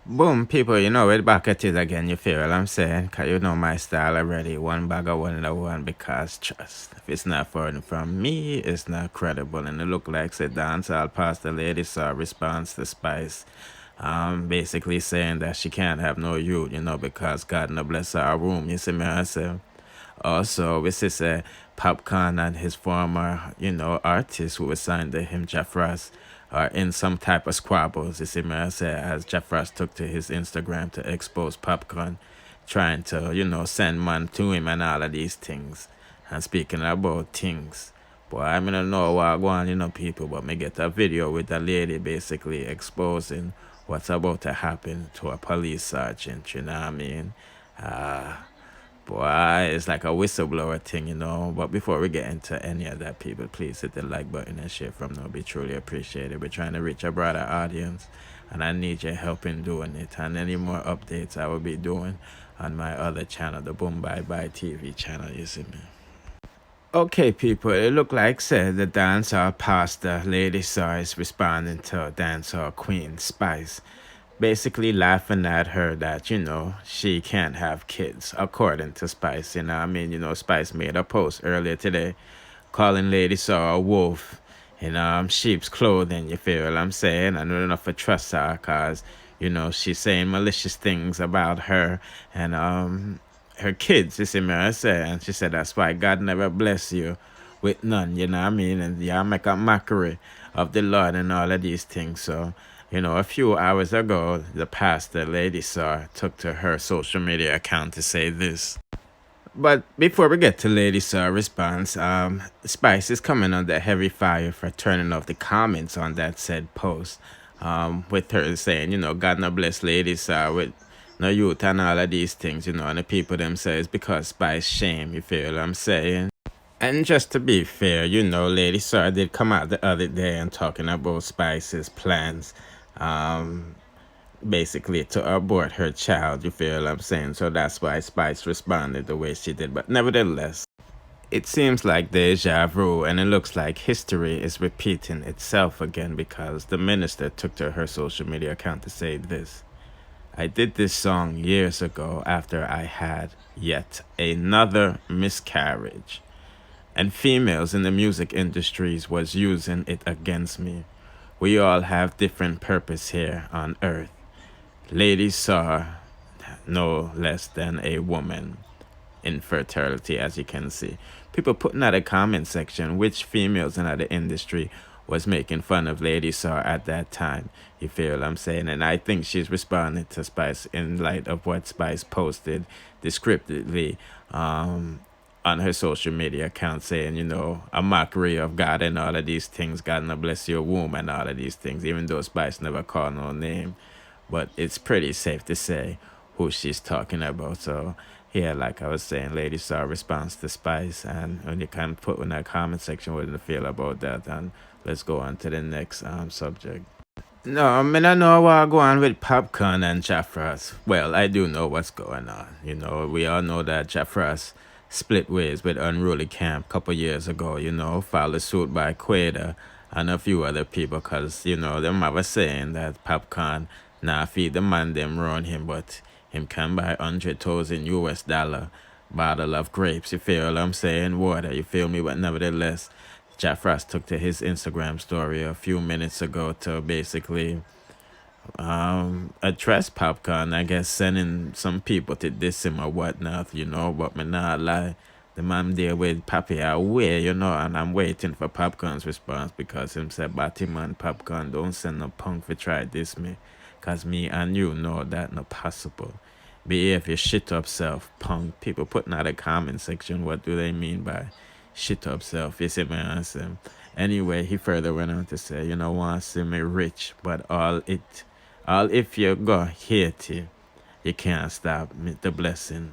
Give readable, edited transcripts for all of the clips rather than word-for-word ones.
Boom, people, we're back at it again, you feel what I'm saying? Because you know my style already. One bag of one the one because trust. If it's not from me, it's not credible. And it look like say dancehall past the lady saw response to Spice. Basically saying that she can't have no youth, because God no bless her room. You see me I say? Also, we see say Popcaan and his former, artist who was signed to him, Frass, are in some type of squabbles. You see me I say, as Frass took to his Instagram to expose Popcaan, trying to, send man to him and all of these things. And speaking about things, boy, I mean, I don't know what go on, people, but me get a video with a lady basically exposing what's about to happen to a police sergeant, you know what I mean? Uh, Boy, it's like a whistleblower thing, But before we get into any of that, people, please hit the like button and share from now. Be truly appreciated. We're trying to reach a broader audience, and I need your help in doing it. And any more updates I will be doing on my other channel, the Boom Bye Bye TV channel, you see me. Okay, people, it look like said the dancehall pastor Lady Saw is responding to dancehall queen Spice, basically laughing at her that she can't have kids according to Spice. Spice made a post earlier today calling Lady Saw a wolf in sheep's clothing. You feel what I'm saying? I don't know if I trust her because she's saying malicious things about her and her kids. You see me I say, and she said that's why God never bless you with none. You know what I mean? And y'all make a mockery of the Lord and all of these things. So a few hours ago, the pastor Lady Saw took to her social media account to say this. But before we get to Lady Saw response, Spice is coming under heavy fire for turning off the comments on that said post. With her saying, God no bless Lady Saw with no youth and all of these things, and the people themselves because Spice shame, you feel what I'm saying? And just to be fair, Lady Saw did come out the other day and talking about Spice's plans. Um, Basically to abort her child, you feel what I'm saying? So that's why Spice responded the way she did. But nevertheless, it seems like deja vu, and it looks like history is repeating itself again because the minister took to her social media account to say this. I did this song years ago after I had yet another miscarriage, and females in the music industries was using it against me. We all have different purpose here on earth. Ladies saw no less than a woman infertility, as you can see. People putting out a comment section which females in the industry was making fun of Lady Saw at that time. You feel what I'm saying? And I think she's responding to Spice in light of what Spice posted descriptively on her social media account saying, a mockery of God and all of these things. God no bless your womb and all of these things, even though Spice never called no name. But it's pretty safe to say who she's talking about. So, yeah, like I was saying, Lady Saw response to Spice. And when you can put in that comment section what you feel about that. And let's go on to the next subject. No, I mean, I know what going on with Popcaan and Frass. Well, I do know what's going on. We all know that Frass split ways with Unruly Camp a couple years ago, followed suit by Quader and a few other people because, them have a saying that Popcaan nah feed the man them run him, but him can buy 100,000 US dollar bottle of grapes. You feel what I'm saying? Water, you feel me? But nevertheless, Frass took to his Instagram story a few minutes ago to basically address Popcaan, I guess sending some people to diss him or whatnot, but me not lie. The man there with Papi away, and I'm waiting for Popcaan's response because him said, Batman, Popcaan, don't send no punk for try this me. Cause me and you know that not possible. Behave your shit up self, punk. People putting out a comment section, what do they mean by shit up self? You see me answer. Anyway, he further went on to say, want to see me rich, but all if you go Haiti, you can't stop me the blessing,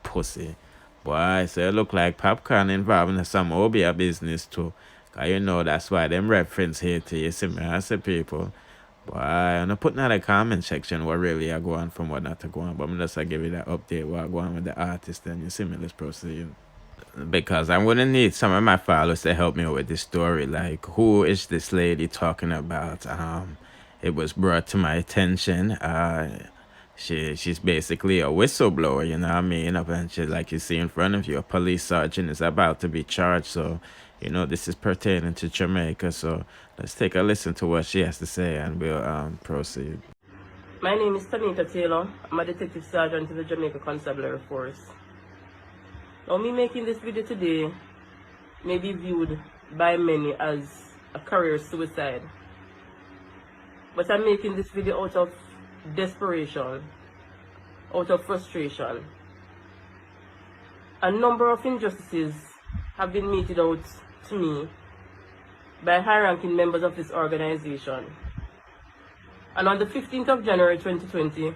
pussy. Boy, so it look like Popcaan involved in some Obia business too. Cause that's why them reference Haiti, you see me I say people. Boy, I'm not putting out a comment section what really I go on from what not to go on, but I'm just give you that update what I go on with the artist and you see me, let's proceed. Because I'm gonna need some of my followers to help me with this story. Like, who is this lady talking about? it was brought to my attention. She's basically a whistleblower, you know what I mean? And she, like you see in front of you, a police sergeant is about to be charged. So, you know, this is pertaining to Jamaica. So let's take a listen to what she has to say and we'll proceed. My name is Tanita Taylor. I'm a detective sergeant in the Jamaica Constabulary Force. Now, me making this video today may be viewed by many as a career suicide. But I'm making this video out of desperation, out of frustration. A number of injustices have been meted out to me by high-ranking members of this organization. And on the 15th of January 2020,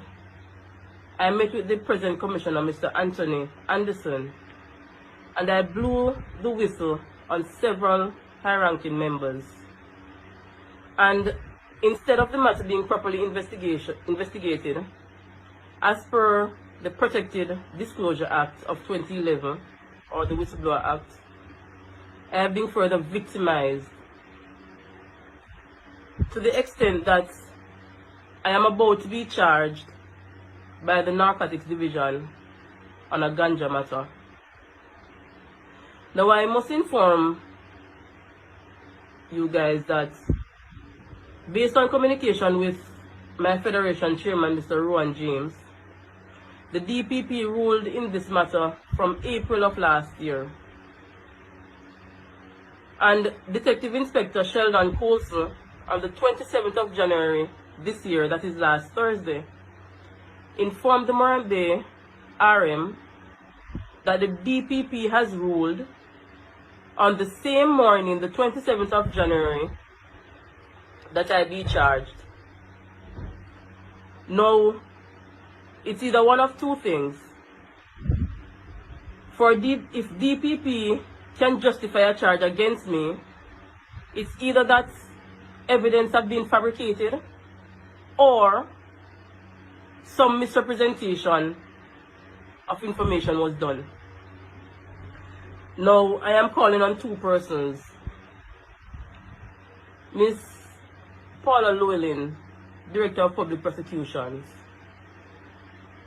I met with the present commissioner, Mr. Anthony Anderson, and I blew the whistle on several high-ranking members. And instead of the matter being properly investigated, as per the Protected Disclosure Act of 2011, or the Whistleblower Act, I have been further victimized to the extent that I am about to be charged by the Narcotics Division on a ganja matter. Now, I must inform you guys that based on communication with my Federation Chairman, Mr. Rowan James, the DPP ruled in this matter from April of last year. And Detective Inspector Sheldon Colson, on the 27th of January this year, that is last Thursday, informed the Morambe RM that the DPP has ruled on the same morning, the 27th of January, that I be charged. Now, it's either one of two things. If DPP can justify a charge against me, it's either that evidence have been fabricated or some misrepresentation of information was done. Now, I am calling on two persons. Miss Paula Llewellyn, Director of Public Prosecutions.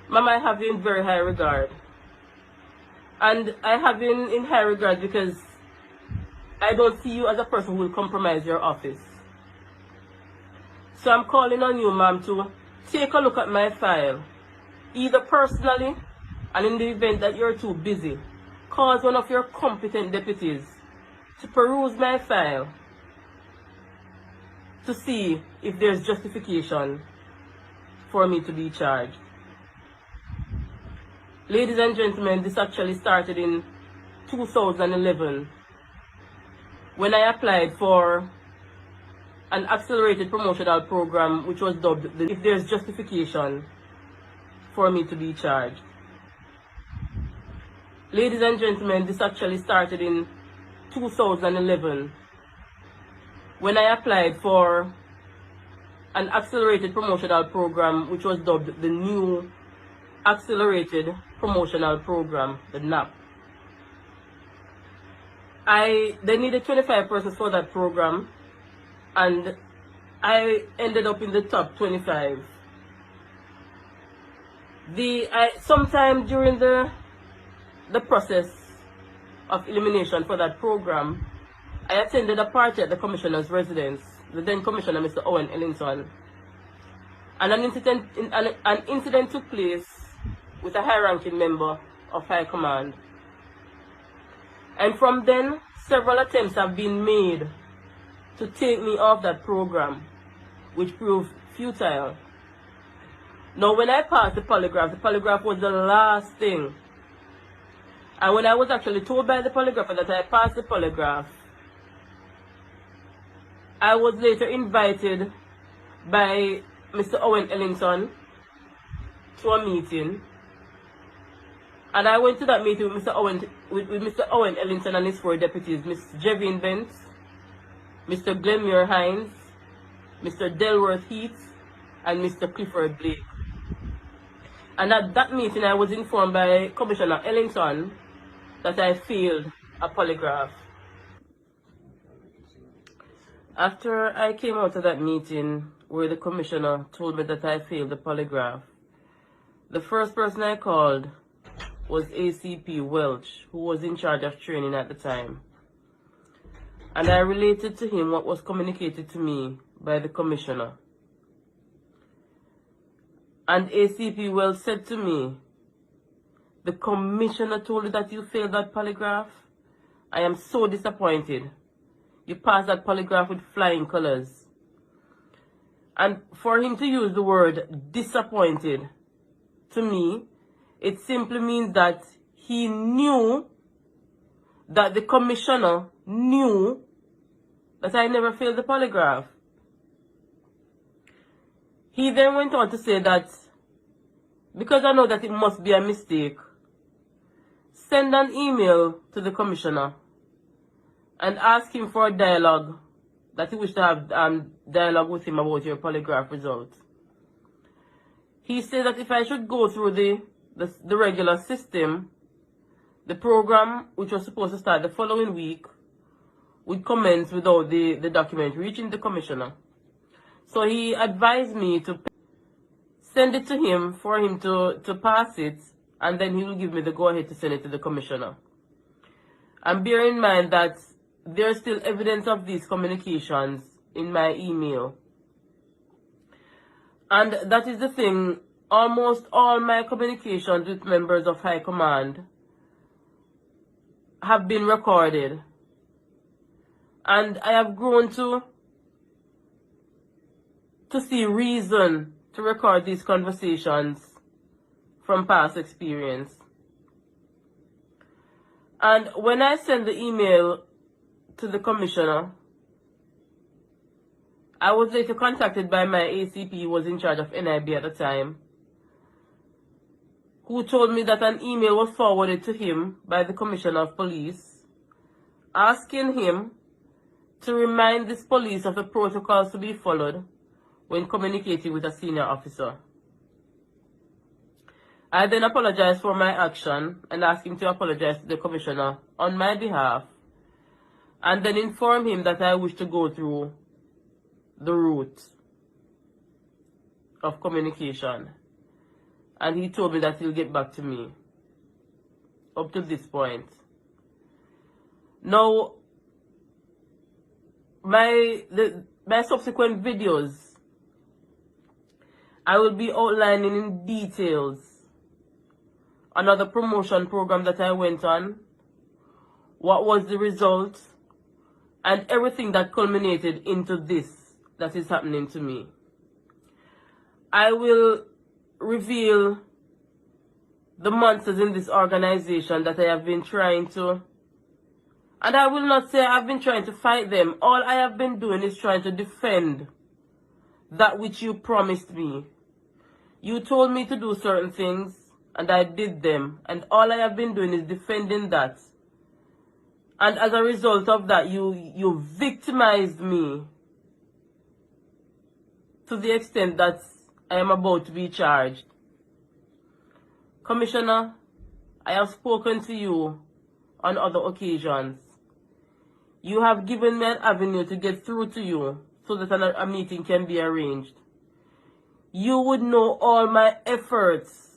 Mama, I have you in very high regard. And I have you in high regard because I don't see you as a person who will compromise your office. So I'm calling on you, ma'am, to take a look at my file, either personally, and in the event that you're too busy, cause one of your competent deputies to peruse my file to see if there's justification for me to be charged. Ladies and gentlemen, this actually started in 2011 when I applied for an accelerated promotional program which was dubbed If There's Justification for Me to Be Charged. Ladies and gentlemen, this actually started in 2011 when I applied for an accelerated promotional program which was dubbed the New Accelerated Promotional Program, the NAP. They needed 25 persons for that program, and I ended up in the top 25. Sometime during the process of elimination for that program, I attended a party at the Commissioner's residence, the then Commissioner, Mr. Owen Ellington, and an incident took place with a high-ranking member of High Command. And from then, several attempts have been made to take me off that program, which proved futile. Now, when I passed the polygraph was the last thing. And when I was actually told by the polygrapher that I passed the polygraph, I was later invited by Mr. Owen Ellington to a meeting. And I went to that meeting with Mr. Owen Ellington and his four deputies, Ms. Jevin Bent, Mr. Glenmuir Hines, Mr. Delworth Heath, and Mr. Clifford Blake. And at that meeting, I was informed by Commissioner Ellington that I failed a polygraph. After I came out of that meeting, where the commissioner told me that I failed the polygraph, the first person I called was ACP Welch, who was in charge of training at the time. And I related to him what was communicated to me by the commissioner. And ACP Welch said to me, "The commissioner told you that you failed that polygraph? I am so disappointed. You passed that polygraph with flying colors." And for him to use the word disappointed, to me, it simply means that he knew that the commissioner knew that I never failed the polygraph. He then went on to say that because I know that it must be a mistake, send an email to the commissioner and ask him for a dialogue, that he wished to have dialogue with him about your polygraph results. He said that if I should go through the regular system, the program, which was supposed to start the following week, would commence without the document reaching the commissioner. So he advised me to send it to him for him to pass it, and then he will give me the go-ahead to send it to the commissioner. And bear in mind that there's still evidence of these communications in my email. And that is the thing, almost all my communications with members of High Command have been recorded. And I have grown to see reason to record these conversations from past experience. And when I send the email to the commissioner, I was later contacted by my ACP, who was in charge of NIB at the time, who told me that an email was forwarded to him by the Commissioner of Police, asking him to remind this police of the protocols to be followed when communicating with a senior officer. I then apologized for my action and asked him to apologize to the commissioner on my behalf, and then inform him that I wish to go through the route of communication. And he told me that he'll get back to me up to this point. Now, my subsequent videos, I will be outlining in details another promotion program that I went on, what was the result, and everything that culminated into this that is happening to me. I will reveal the monsters in this organization that I have been trying to, and I will not say I've been trying to fight them. All I have been doing is trying to defend that which you promised me. You told me to do certain things, and I did them, and all I have been doing is defending that. And as a result of that, you victimized me to the extent that I am about to be charged. Commissioner, I have spoken to you on other occasions. You have given me an avenue to get through to you so that a meeting can be arranged. You would know all my efforts.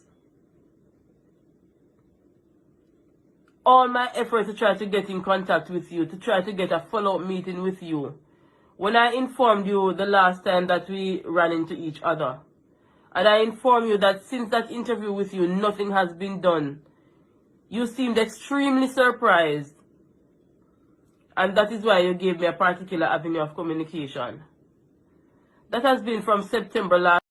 All my efforts to try to get in contact with you, to try to get a follow-up meeting with you. When I informed you the last time that we ran into each other, and I informed you that since that interview with you, nothing has been done, you seemed extremely surprised. And that is why you gave me a particular avenue of communication. That has been from September last